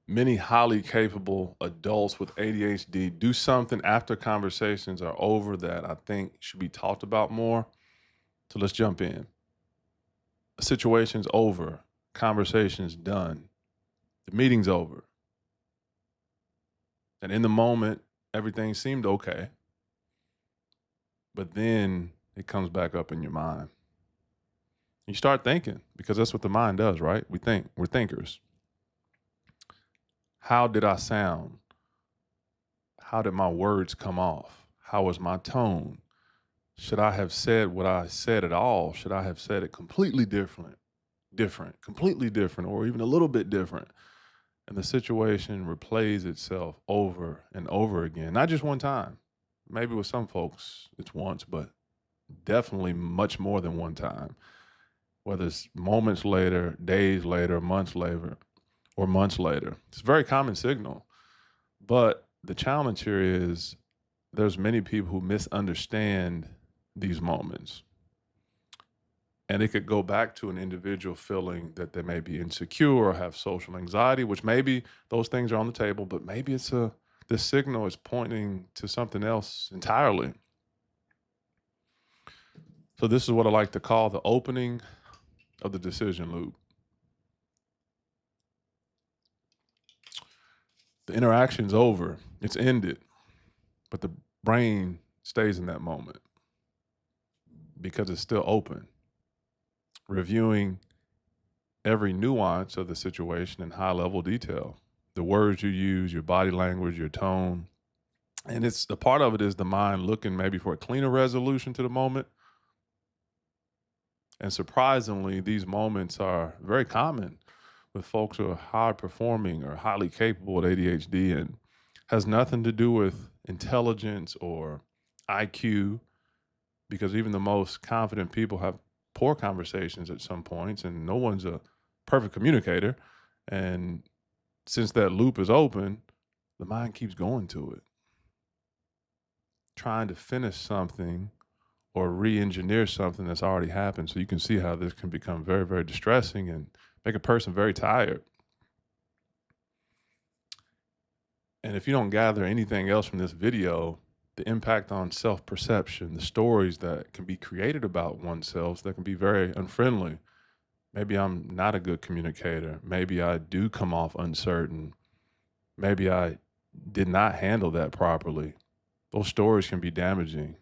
Many highly capable adults with ADHD do something after conversations are over that I think should be talked about more. So let's jump in. A situation's over, conversation's done, the meeting's over. And in the moment, everything seemed okay. But then it comes back up in your mind. You start thinking, because that's what the mind does, right? We think, we're thinkers. How did I sound? How did my words come off? How was my tone? Should I have said what I said at all? Should I have said it completely completely different, or even a little bit different? And the situation replays itself over and over again, not just one time. Maybe with some folks, it's once, but definitely much more than one time. Whether it's moments later, days later, months later, or months later. It's a very common signal. But the challenge here is there's many people who misunderstand these moments. And it could go back to an individual feeling that they may be insecure or have social anxiety, which maybe those things are on the table, but maybe this signal is pointing to something else entirely. So this is what I like to call the opening of the decision loop. The interaction's over, it's ended, but the brain stays in that moment because it's still open, reviewing every nuance of the situation in high level detail. The words you use, your body language, your tone. And it's a part of it is the mind looking maybe for a cleaner resolution to the moment. And surprisingly, these moments are very common with folks who are high performing or highly capable with ADHD, and has nothing to do with intelligence or IQ, because even the most confident people have poor conversations at some points, and no one's a perfect communicator. And since that loop is open, the mind keeps going to it, trying to finish something or re-engineer something that's already happened. So you can see how this can become very, very distressing and make a person very tired. And if you don't gather anything else from this video, the impact on self-perception, the stories that can be created about oneself that can be very unfriendly. Maybe I'm not a good communicator. Maybe I do come off uncertain. Maybe I did not handle that properly. Those stories can be damaging.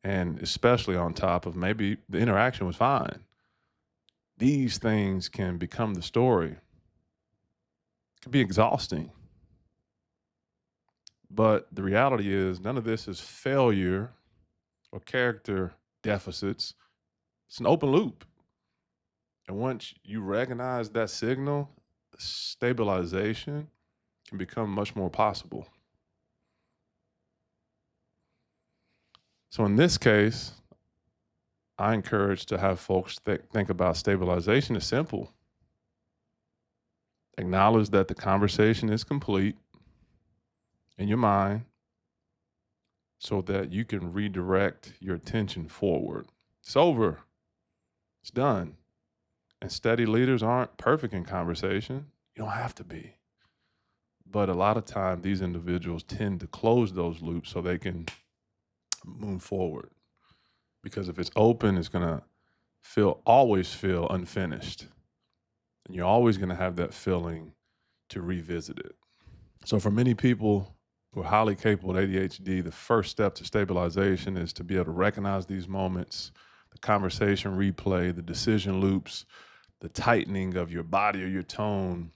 And especially on top of maybe the interaction was fine. These things can become the story. It can be exhausting. But the reality is none of this is failure or character deficits. It's an open loop. And once you recognize that signal, stabilization can become much more possible. So in this case, I encourage to have folks think about stabilization as simple. Acknowledge that the conversation is complete in your mind so that you can redirect your attention forward. It's over. It's done. And steady leaders aren't perfect in conversation. You don't have to be. But a lot of time, these individuals tend to close those loops so they can move forward. Because if it's open, it's going to always feel unfinished. And you're always going to have that feeling to revisit it. So for many people who are highly capable of ADHD, the first step to stabilization is to be able to recognize these moments, the conversation replay, the decision loops, the tightening of your body or your tone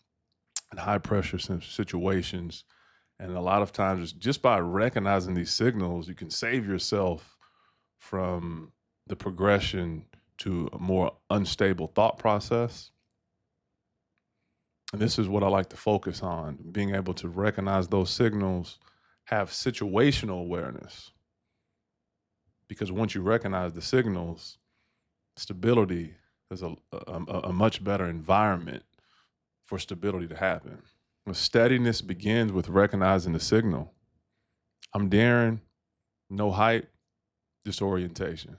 in high pressure situations. And a lot of times, just by recognizing these signals, you can save yourself from the progression to a more unstable thought process. And this is what I like to focus on, being able to recognize those signals, have situational awareness. Because once you recognize the signals, stability is a much better environment for stability to happen. The steadiness begins with recognizing the signal. I'm daring, no hype, disorientation.